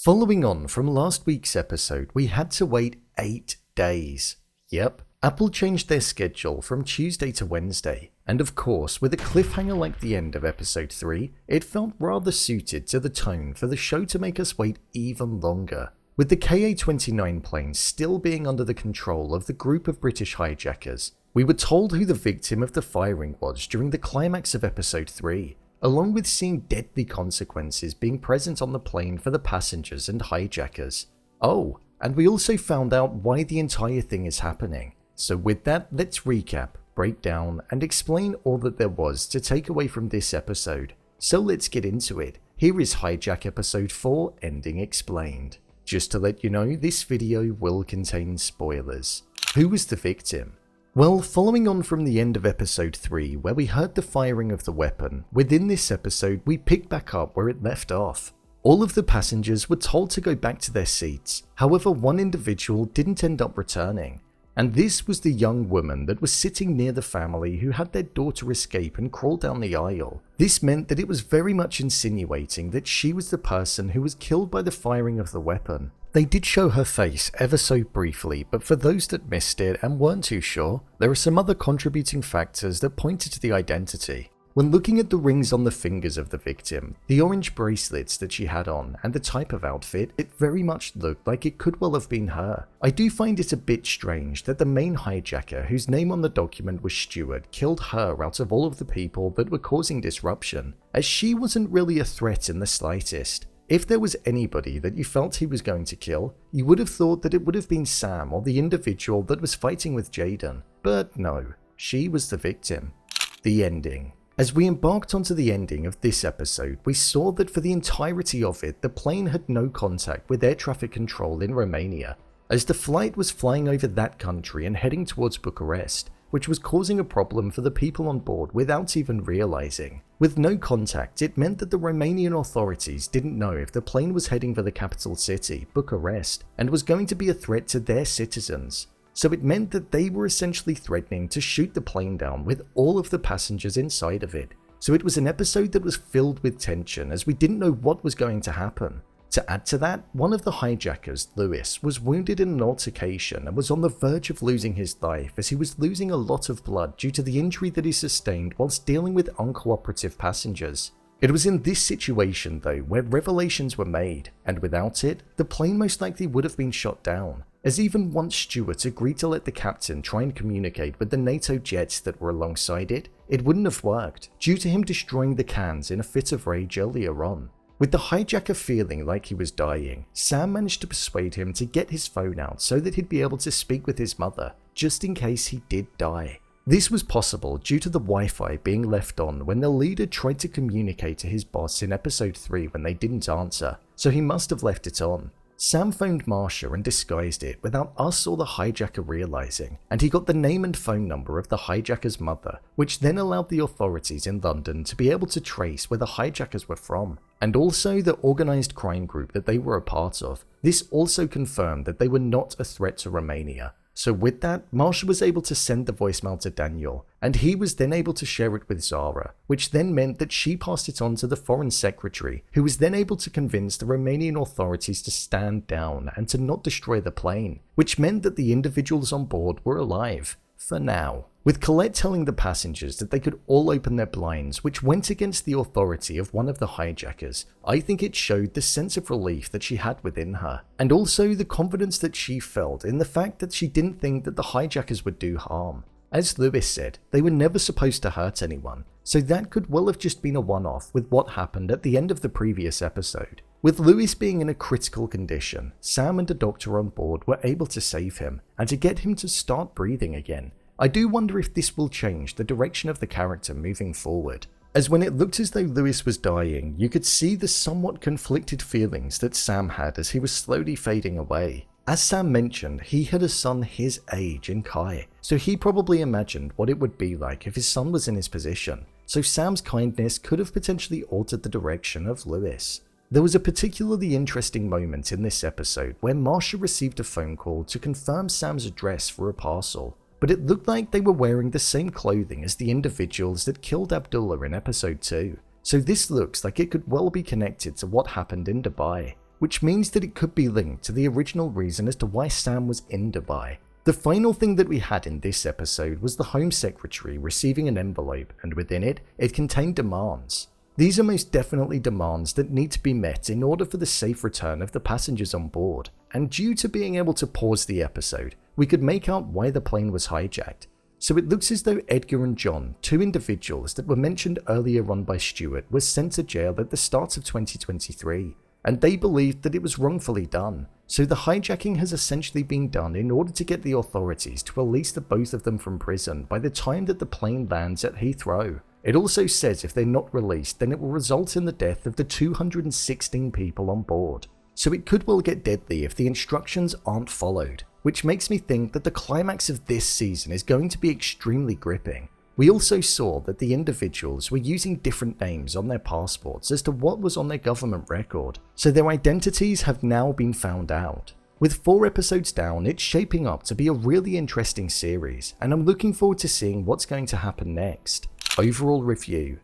Following on from last week's episode, we had to wait 8 days. Yep, Apple changed their schedule from Tuesday to Wednesday, and of course, with a cliffhanger like the end of episode 3, it felt rather suited to the tone for the show to make us wait even longer. With the KA-29 plane still being under the control of the group of British hijackers, we were told who the victim of the firing was during the climax of episode 3. Along with seeing deadly consequences being present on the plane for the passengers and hijackers. Oh, and we also found out why the entire thing is happening. So with that, let's recap, break down, and explain all that there was to take away from this episode. So let's get into it. Here is Hijack episode 4, Ending Explained. Just to let you know, this video will contain spoilers. Who was the victim? Well, following on from the end of episode 3, where we heard the firing of the weapon, within this episode we pick back up where it left off. All of the passengers were told to go back to their seats, however one individual didn't end up returning. And this was the young woman that was sitting near the family who had their daughter escape and crawl down the aisle. This meant that it was very much insinuating that she was the person who was killed by the firing of the weapon. They did show her face ever so briefly, but for those that missed it and weren't too sure, there are some other contributing factors that pointed to the identity. When looking at the rings on the fingers of the victim, the orange bracelets that she had on, and the type of outfit, it very much looked like it could well have been her. I do find it a bit strange that the main hijacker, whose name on the document was Stuart, killed her out of all of the people that were causing disruption, as she wasn't really a threat in the slightest. If there was anybody that you felt he was going to kill, you would have thought that it would have been Sam or the individual that was fighting with Jaden. But no, she was the victim. The ending. As we embarked onto the ending of this episode, we saw that for the entirety of it, the plane had no contact with air traffic control in Romania, as the flight was flying over that country and heading towards Bucharest, which was causing a problem for the people on board without even realizing. With no contact, it meant that the Romanian authorities didn't know if the plane was heading for the capital city, Bucharest, and was going to be a threat to their citizens. So it meant that they were essentially threatening to shoot the plane down with all of the passengers inside of it. So it was an episode that was filled with tension as we didn't know what was going to happen. To add to that, one of the hijackers, Lewis, was wounded in an altercation and was on the verge of losing his life as he was losing a lot of blood due to the injury that he sustained whilst dealing with uncooperative passengers. It was in this situation though where revelations were made, and without it, the plane most likely would have been shot down, as even once Stuart agreed to let the captain try and communicate with the NATO jets that were alongside it, it wouldn't have worked, due to him destroying the cans in a fit of rage earlier on. With the hijacker feeling like he was dying, Sam managed to persuade him to get his phone out so that he'd be able to speak with his mother, just in case he did die. This was possible due to the Wi-Fi being left on when the leader tried to communicate to his boss in episode 3 when they didn't answer, so he must have left it on. Sam phoned Marsha and disguised it without us or the hijacker realizing, and he got the name and phone number of the hijacker's mother, which then allowed the authorities in London to be able to trace where the hijackers were from, and also the organized crime group that they were a part of. This also confirmed that they were not a threat to Romania. So with that, Marsha was able to send the voicemail to Daniel, and he was then able to share it with Zara, which then meant that she passed it on to the foreign secretary, who was then able to convince the Romanian authorities to stand down and to not destroy the plane, which meant that the individuals on board were alive, for now. With Colette telling the passengers that they could all open their blinds, which went against the authority of one of the hijackers, I think it showed the sense of relief that she had within her, and also the confidence that she felt in the fact that she didn't think that the hijackers would do harm. As Lewis said, they were never supposed to hurt anyone, so that could well have just been a one-off with what happened at the end of the previous episode. With Lewis being in a critical condition, Sam and a doctor on board were able to save him, and to get him to start breathing again. I do wonder if this will change the direction of the character moving forward, as when it looked as though Lewis was dying, you could see the somewhat conflicted feelings that Sam had as he was slowly fading away. As Sam mentioned, he had a son his age in Kai, so he probably imagined what it would be like if his son was in his position, so Sam's kindness could have potentially altered the direction of Lewis. There was a particularly interesting moment in this episode where Marsha received a phone call to confirm Sam's address for a parcel, but it looked like they were wearing the same clothing as the individuals that killed Abdullah in episode 2, so this looks like it could well be connected to what happened in Dubai. which means that it could be linked to the original reason as to why Sam was in Dubai. The final thing that we had in this episode was the Home Secretary receiving an envelope, and within it contained demands. These are most definitely demands that need to be met in order for the safe return of the passengers on board, and due to being able to pause the episode, we could make out why the plane was hijacked. So it looks as though Edgar and John, two individuals that were mentioned earlier on by Stuart, were sent to jail at the start of 2023, and they believed that it was wrongfully done. So the hijacking has essentially been done in order to get the authorities to release the both of them from prison by the time that the plane lands at Heathrow. It also says if they're not released, then it will result in the death of the 216 people on board. So it could well get deadly if the instructions aren't followed, which makes me think that the climax of this season is going to be extremely gripping. We also saw that the individuals were using different names on their passports as to what was on their government record, so their identities have now been found out. With 4 episodes down, it's shaping up to be a really interesting series, and I'm looking forward to seeing what's going to happen next. Overall review.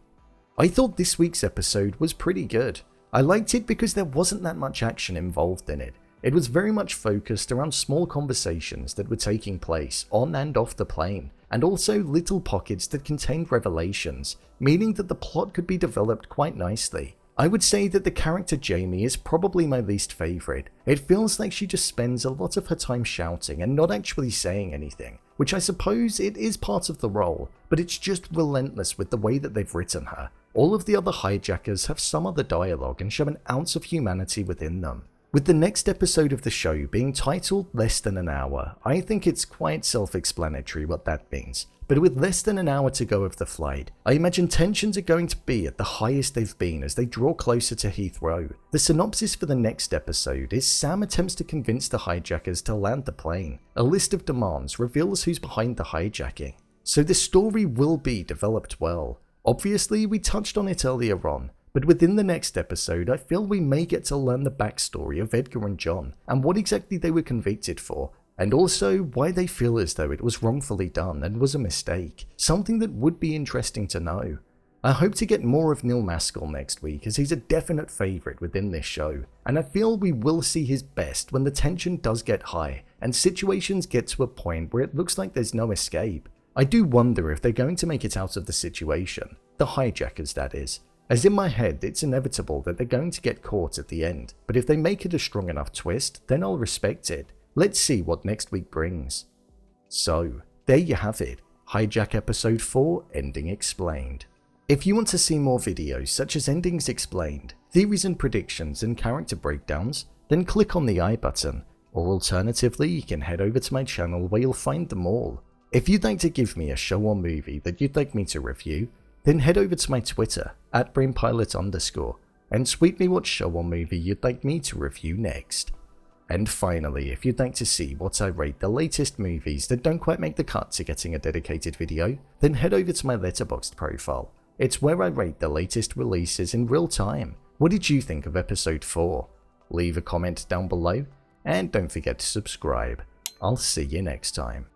I thought this week's episode was pretty good. I liked it because there wasn't that much action involved in it. It was very much focused around small conversations that were taking place on and off the plane, and also little pockets that contained revelations, meaning that the plot could be developed quite nicely. I would say that the character Jamie is probably my least favourite. It feels like she just spends a lot of her time shouting and not actually saying anything, which I suppose it is part of the role, but it's just relentless with the way that they've written her. All of the other hijackers have some other dialogue and show an ounce of humanity within them. With the next episode of the show being titled Less Than an Hour, I think it's quite self-explanatory what that means. But with less than an hour to go of the flight, I imagine tensions are going to be at the highest they've been as they draw closer to Heathrow. The synopsis for the next episode is Sam attempts to convince the hijackers to land the plane. A list of demands reveals who's behind the hijacking. So the story will be developed well. Obviously, we touched on it earlier on, but within the next episode, I feel we may get to learn the backstory of Edgar and John and what exactly they were convicted for, and also why they feel as though it was wrongfully done and was a mistake, something that would be interesting to know. I hope to get more of Neil Maskall next week as he's a definite favourite within this show, and I feel we will see his best when the tension does get high and situations get to a point where it looks like there's no escape. I do wonder if they're going to make it out of the situation, the hijackers that is. As in my head, it's inevitable that they're going to get caught at the end, but if they make it a strong enough twist, then I'll respect it. Let's see what next week brings. So, there you have it, Hijack Episode 4, Ending Explained. If you want to see more videos such as Endings Explained, theories and predictions and character breakdowns, then click on the I button, or alternatively you can head over to my channel where you'll find them all. If you'd like to give me a show or movie that you'd like me to review, then head over to my Twitter, @BrainPilot_, and tweet me what show or movie you'd like me to review next. And finally, if you'd like to see what I rate the latest movies that don't quite make the cut to getting a dedicated video, then head over to my Letterboxd profile. It's where I rate the latest releases in real time. What did you think of episode 4? Leave a comment down below, and don't forget to subscribe. I'll see you next time.